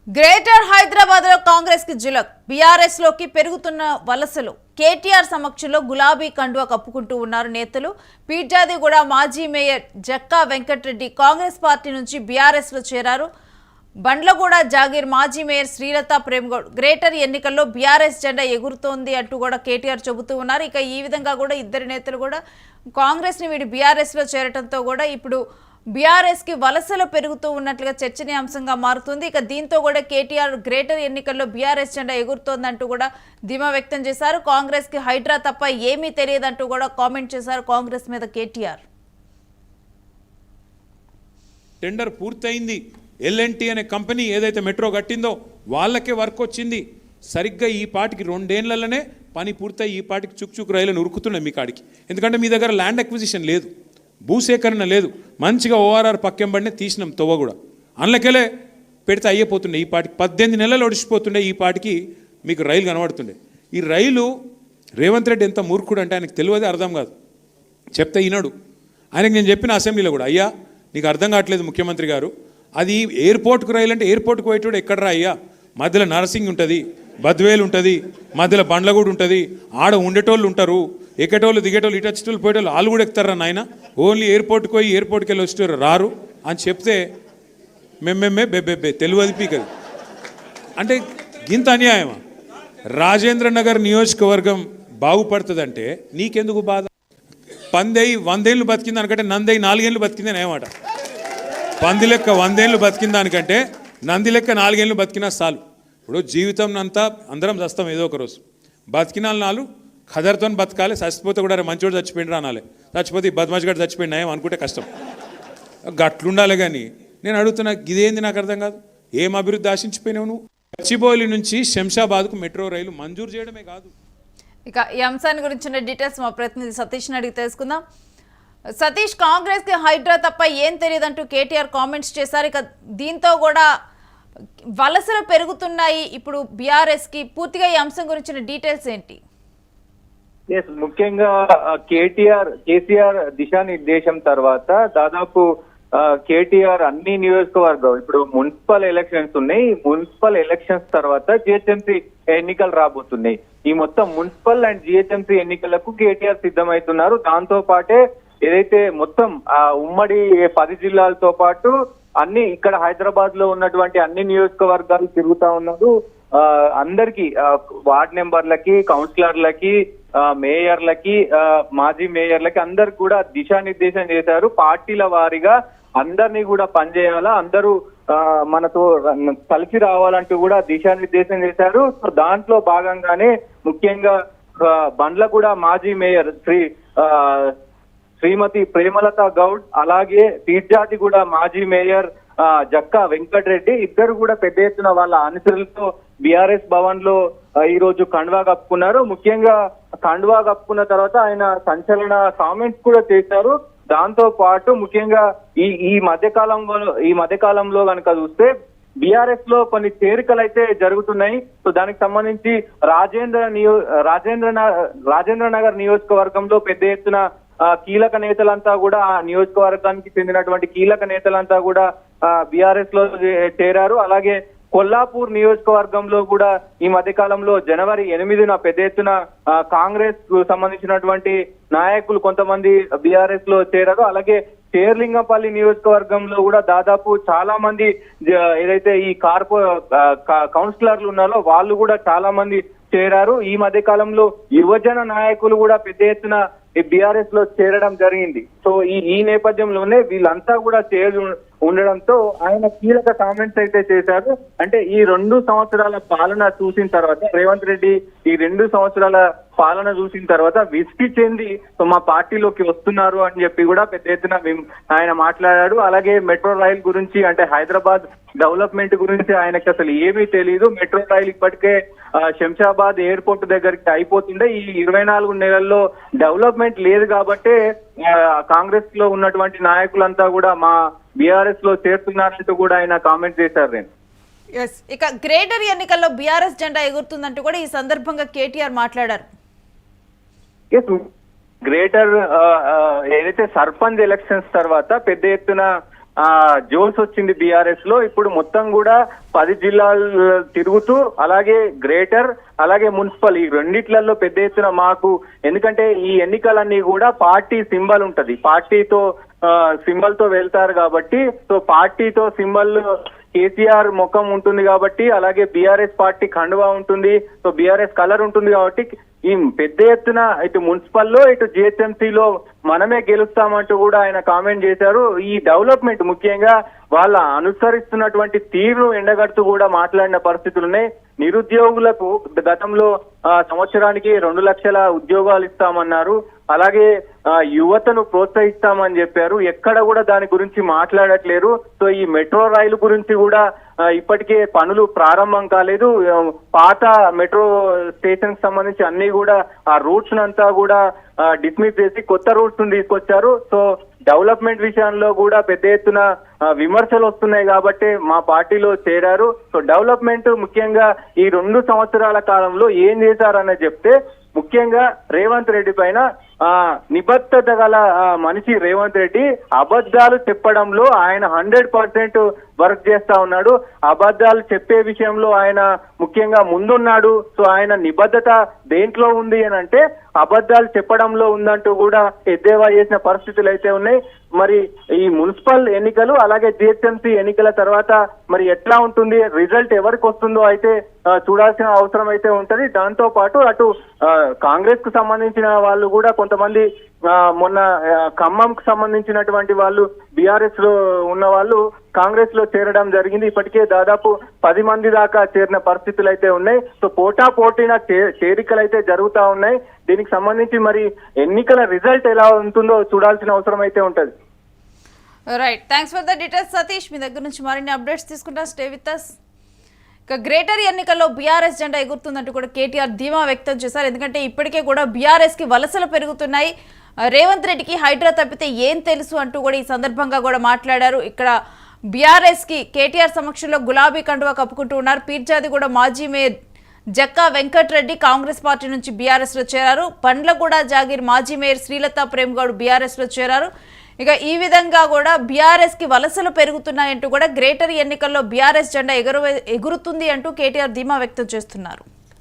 Greater Hyderabad లో కాంగ్రెస్ కి జిలక్ BRS లోకి పెరుగుతున్న వలసలు కేటీఆర్ సమక్షంలో గులాబీ కండువా కప్పుకుంటూ ఉన్నారు నేతలు. పీర్జాదిగూడ మాజీ మేయర్ జక్కా వెంకటరెడ్డి కాంగ్రెస్ పార్టీ నుంచి బీఆర్ఎస్ లో చేరారు. బండ్లగూడ జాగీర్ మాజీ మేయర్ శ్రీలత ప్రేమగౌడ్ గ్రేటర్ ఎన్నికల్లో బీఆర్ఎస్ జెండా ఎగురుతోంది అంటూ కూడా కేటీఆర్ చెబుతూ ఉన్నారు. ఇక ఈ విధంగా కూడా ఇద్దరు నేతలు కూడా కాంగ్రెస్ ని వీడి బీఆర్ఎస్ లో చేరటంతో కూడా ఇప్పుడు బీఆర్ఎస్ కి వలసలు పెరుగుతూ ఉన్నట్లుగా చర్చనీయాంశంగా మారుతుంది. ఇక దీంతో కూడా కేటీఆర్ గ్రేటర్ ఎన్నికల్లో బీఆర్ఎస్ జెండా ఎగురుతోందంటూ కూడా ధీమా వ్యక్తం చేశారు. కాంగ్రెస్ కి హైడ్రా తప్ప ఏమీ తెలియదంటూ కూడా కామెంట్ చేశారు కాంగ్రెస్ మీద కేటీఆర్. టెండర్ పూర్తయింది. ఎల్ఎన్టీ అనే కంపెనీ ఏదైతే మెట్రో కట్టిందో వాళ్ళకే వర్క్ వచ్చింది. సరిగ్గా ఈ పాటికి 2 ఏళ్లలోనే పని పూర్తయి ఈ పాటికి చుక్ రైలను ఉరుకుతున్నాయి మీ కాడికి. ఎందుకంటే మీ దగ్గర ల్యాండ్ అక్విజిషన్ లేదు, భూసేకరణ లేదు. మంచిగా ఓఆర్ఆర్ పక్కెంబడినే తీసినాం తొవ్వ కూడా అందులోకెళ్ళే పెడితే అయ్యిపోతుండే. ఈ పాటికి 18 నెలలు ఒడిచిపోతుండే. ఈ పాటికి మీకు రైలు కనబడుతుండే. ఈ రైలు రేవంత్ రెడ్డి ఎంత మూర్ఖుడు అంటే ఆయనకు తెలియదు, అర్థం కాదు. చెప్తే ఈనాడు ఆయనకు నేను చెప్పిన అసెంబ్లీలో కూడా, అయ్యా నీకు అర్థం కావట్లేదు ముఖ్యమంత్రి గారు, అది ఎయిర్పోర్ట్కు రైలు అంటే ఎయిర్పోర్ట్కి పోయేటోడు ఎక్కడరా అయ్యా, మధ్యలో నర్సింగ్ ఉంటుంది, బద్వేలు ఉంటుంది, మధ్యలో బండ్లగూడు ఉంటుంది, ఆడ ఉండేటోళ్ళు ఉంటారు, ఎక్కేటోళ్ళు దిగేటోళ్ళు ఇటు వచ్చేటోళ్ళు పోయేటోళ్ళు వాళ్ళు కూడా ఎక్కుతారా నాయన, ఓన్లీ ఎయిర్పోర్ట్కి పోయి ఎయిర్పోర్ట్కి వెళ్ళి వచ్చేటోరు రారు అని చెప్తే మేమే బెబ్బెబ్బే తెలియదు పీకది. అంటే ఇంత అన్యాయమా? రాజేంద్ర నగర్ నియోజకవర్గం బాగుపడుతుందంటే నీకెందుకు బాధ? పందై 100 ఏళ్ళు బతికింది అనుకంటే నందై 4 ఏళ్ళు బతికిందని ఏమాట. పంది లెక్క 100 ఏళ్ళు బతికిన దానికంటే నంది లెక్క 4 ఏళ్ళు బతికినా చాలు. ఇప్పుడు జీవితం అంతా అందరం చస్తాం ఏదో ఒక రోజు. బతికిన నాలు ఖదర్తో బతకాలి. చచ్చిపోతే కూడా మంచోడు చచ్చిపోయిన అనాలి. చచ్చిపోతే ఈ బద్మాష్ గడు చచ్చిపోయినా ఏం అనుకుంటే కష్టం. గట్లుండాలి. కానీ నేను అడుగుతున్నా, ఇదేంది నాకు అర్థం కాదు. ఏం అభివృద్ధి ఆశించిపోయినావు నువ్వు? గచ్చిబౌలి నుంచి శంషాబాద్కు మెట్రో రైలు మంజూరు చేయడమే కాదు. ఇక ఈ అంశాన్ని గురించిన డీటెయిల్స్ మా ప్రతినిధి సతీష్ని అడిగి తెలుసుకుందాం. సతీష్, కాంగ్రెస్ కి హైడ్రా తప్ప ఏం తెలియదంటూ కేటీఆర్ కామెంట్స్ చేశారు. ఇక దీంతో కూడా వలసలు పెరుగుతున్నాయి ఇప్పుడు బీఆర్ఎస్ కి. పూర్తిగా ఈ అంశం గురించిన డీటెయిల్స్ ఏంటి? ముఖ్యంగా కేసీఆర్ దిశానిర్దేశం తర్వాత దాదాపు కేటీఆర్ అన్ని నియోజకవర్గాలు ఇప్పుడు మున్సిపల్ ఎలక్షన్స్ ఉన్నాయి. మున్సిపల్ ఎలక్షన్స్ తర్వాత జిహెచ్ఎంసీ ఎన్నికలు రాబోతున్నాయి. ఈ మొత్తం మున్సిపల్ అండ్ జిహెచ్ఎంసీ ఎన్నికలకు కేటీఆర్ సిద్ధమవుతున్నారు. దాంతో పాటే ఏదైతే మొత్తం ఉమ్మడి 10 జిల్లాలతో పాటు అన్ని ఇక్కడ హైదరాబాద్ లో ఉన్నటువంటి అన్ని నియోజకవర్గాలు తిరుగుతా ఉన్నారు. అందరికి వార్డ్ మెంబర్లకి, కౌన్సిలర్లకి, మేయర్లకి, మాజీ మేయర్లకి అందరికి కూడా దిశానిర్దేశం చేశారు. పార్టీల వారీగా అందరినీ కూడా పనిచేయాలా, అందరూ మనతో కలిసి రావాలంటూ కూడా దిశానిర్దేశం చేశారు. సో దాంట్లో భాగంగానే ముఖ్యంగా బండ్లగూడ మాజీ మేయర్ శ్రీమతి ప్రేమలత గౌడ్, అలాగే పీర్జాదిగూడ మాజీ మేయర్ జక్కా వెంకటరెడ్డి ఇద్దరు కూడా పెద్ద ఎత్తున వాళ్ళ అనుచరులతో బీఆర్ఎస్ భవన్ లో ఈ రోజు కండువా కప్పుకున్నారు. ముఖ్యంగా కండువా కప్పుకున్న తర్వాత ఆయన సంచలన కామెంట్స్ కూడా చేశారు. దాంతో పాటు ముఖ్యంగా ఈ మధ్యకాలంలో కనుక చూస్తే బీఆర్ఎస్ లో కొన్ని చేరికలు అయితే జరుగుతున్నాయి. సో దానికి సంబంధించి రాజేంద్ర నగర్ నియోజకవర్గంలో పెద్ద ఎత్తున కీలక నేతలంతా కూడా ఆ నియోజకవర్గానికి చెందినటువంటి కీలక నేతలంతా కూడా బీఆర్ఎస్ లో చేరారు. అలాగే కొల్లాపూర్ నియోజకవర్గంలో కూడా ఈ మధ్య కాలంలో జనవరి 8న పెద్ద ఎత్తున కాంగ్రెస్ కు సంబంధించినటువంటి నాయకులు కొంతమంది బీఆర్ఎస్ లో చేరారు. అలాగే షేర్లింగంపల్లి నియోజకవర్గంలో కూడా దాదాపు చాలా మంది ఏదైతే ఈ కౌన్సిలర్లు ఉన్నారో వాళ్ళు కూడా చాలా మంది చేరారు. ఈ మధ్య కాలంలో యువజన నాయకులు కూడా పెద్ద ఎత్తున బీఆర్ఎస్ లో చేరడం జరిగింది. సో ఈ నేపథ్యంలోనే వీళ్ళంతా కూడా చేరి ఉండడంతో ఆయన కీలక కామెంట్స్ అయితే చేశారు. అంటే ఈ 2 సంవత్సరాల పాలన చూసిన తర్వాత రేవంత్ రెడ్డి ఈ 2 సంవత్సరాల పాలన చూసిన తర్వాత విసిగి చెంది మా పార్టీలోకి వస్తున్నారు అని చెప్పి కూడా పెద్ద ఎత్తున ఆయన మాట్లాడారు. అలాగే మెట్రో రైల్ గురించి, అంటే హైదరాబాద్ డెవలప్మెంట్ గురించి ఆయనకి అసలు ఏమీ తెలియదు. మెట్రో రైల్ ఇప్పటికే శంషాబాద్ ఎయిర్పోర్ట్ దగ్గరికి అయిపోతుండే. ఈ 24 నెలల్లో డెవలప్మెంట్ లేదు కాబట్టే కాంగ్రెస్ లో ఉన్నటువంటి నాయకులంతా కూడా మా బీఆర్ఎస్ లో చేరుతున్నారంటూ కూడా ఆయన కామెంట్ చేశారు. ఇక గ్రేటర్ ఎన్నికల్లో బీఆర్ఎస్ జెండా ఎగురుతుందంటూ కూడా ఈ సందర్భంగా కేటీఆర్ మాట్లాడారు. గ్రేటర్ ఏదైతే సర్పంచ్ ఎలక్షన్స్ తర్వాత పెద్ద ఎత్తున జోన్స్ వచ్చింది బీఆర్ఎస్ లో. ఇప్పుడు మొత్తం కూడా 10 జిల్లాలు తిరుగుతూ అలాగే గ్రేటర్ అలాగే మున్సిపల్ ఈ రెండిట్లలో పెద్ద ఎత్తున మాకు, ఎందుకంటే ఈ ఎన్నికలన్నీ కూడా పార్టీ సింబల్ ఉంటది, పార్టీతో సింబల్ తో వెళ్తారు కాబట్టి, సో పార్టీతో సింబల్ కేసీఆర్ ముఖం ఉంటుంది కాబట్టి, అలాగే బీఆర్ఎస్ పార్టీ కండువా ఉంటుంది, సో బీఆర్ఎస్ కలర్ ఉంటుంది కాబట్టి ఈ పెద్ద ఎత్తున ఇటు మున్సిపల్లో ఇటు జిహెచ్ఎంసీలో మనమే గెలుస్తామంటూ కూడా ఆయన కామెంట్ చేశారు. ఈ డెవలప్మెంట్ ముఖ్యంగా వాళ్ళ అనుసరిస్తున్నటువంటి తీరును ఎండగడుతూ కూడా మాట్లాడిన పరిస్థితులు ఉన్నాయి. నిరుద్యోగులకు గతంలో సంవత్సరానికి 2 లక్షల ఉద్యోగాలు ఇస్తామన్నారు, అలాగే యువతను ప్రోత్సహిస్తామని చెప్పారు. ఎక్కడ కూడా దాని గురించి మాట్లాడట్లేరు. సో ఈ మెట్రో రైలు గురించి కూడా ఇప్పటికే పనులు ప్రారంభం కాలేదు. పాత మెట్రో స్టేషన్ కి సంబంధించి అన్ని కూడా ఆ రూట్స్ అంతా కూడా డిస్మిస్ చేసి కొత్త రూట్స్ తీసుకొచ్చారు. సో డెవలప్మెంట్ విషయంలో కూడా పెద్ద ఎత్తున విమర్శలు వస్తున్నాయి కాబట్టి మా పార్టీలో చేరారు. సో డెవలప్మెంట్ ముఖ్యంగా ఈ 2 సంవత్సరాల కాలంలో ఏం చేశారని చెప్తే, ముఖ్యంగా రేవంత్ రెడ్డి పైన నిబద్ధత గల మనిషి రేవంత్ రెడ్డి అబద్ధాలు చెప్పడంలో ఆయన 100% వర్క్ చేస్తా ఉన్నాడు. అబద్ధాలు చెప్పే విషయంలో ఆయన ముఖ్యంగా ముందున్నాడు. సో ఆయన నిబద్ధత దేంట్లో ఉంది అని అంటే అబద్ధాలు చెప్పడంలో ఉందంటూ కూడా ఎద్దేవా చేసిన పరిస్థితులు అయితే ఉన్నాయి. మరి ఈ మున్సిపల్ ఎన్నికలు అలాగే జిహెచ్ఎంసీ ఎన్నికల తర్వాత మరి ఎట్లా ఉంటుంది, రిజల్ట్ ఎవరికి వస్తుందో అయితే చూడాల్సిన అవసరం అయితే ఉంటది. దాంతో పాటు అటు కాంగ్రెస్ కు సంబంధించిన వాళ్ళు కూడా కొంతమంది మొన్న ఖమ్మంకు సంబంధించినటువంటి వాళ్ళు బీఆర్ఎస్ లో ఉన్న వాళ్ళు కాంగ్రెస్ లో చేరడం జరిగింది. ఇప్పటికే దాదాపు 10 మంది దాకా చేరిన పరిస్థితులు అయితే ఉన్నాయి. సో పోటా పోటీన చేరికలు అయితే జరుగుతా ఉన్నాయి. దీనికి సంబంధించి మరి ఎన్నికల రిజల్ట్ ఎలా ఉంటుందో చూడాల్సిన అవసరం అయితే ఉంటది. Right, thanks for the details Satish. మీ దగ్గర నుంచి మరిన్ని అప్డేట్స్ తీసుకుంటా, స్టే విత్ us. ఇక గ్రేటర్ ఎన్నికల్లో బీఆర్ఎస్ జెండా ఎగురుతుందంటూ కూడా కేటీఆర్ ధీమా వ్యక్తం చేశారు. ఎందుకంటే ఇప్పటికే కూడా బీఆర్ఎస్ కి వలసలు పెరుగుతున్నాయి, రేవంత్ రెడ్డికి హైడ్రా తప్పితే ఏం తెలుసు అంటూ కూడా ఈ సందర్భంగా కూడా మాట్లాడారు. ఇక్కడ బీఆర్ఎస్ కి కేటీఆర్ సమక్షంలో గులాబీ కండువా కప్పుకుంటూ ఉన్నారు. పీర్జాదిగూడ మాజీ మేయర్ జక్కా వెంకటరెడ్డి కాంగ్రెస్ పార్టీ నుంచి బీఆర్ఎస్ లో చేరారు. బండ్లగూడ జాగీర్ మాజీ మేయర్ శ్రీలతా ప్రేమ్గౌడ్ బీఆర్ఎస్ లో చేరారు. ఇక ఈ విధంగా కూడా బీఆర్ఎస్ కి వలసలు పెరుగుతున్నాయంటూ కూడా గ్రేటర్ ఎన్నికల్లో బీఆర్ఎస్ జెండా ఎగురుతుంది అంటూ కేటీఆర్ ధీమా వ్యక్తం చేస్తున్నారు.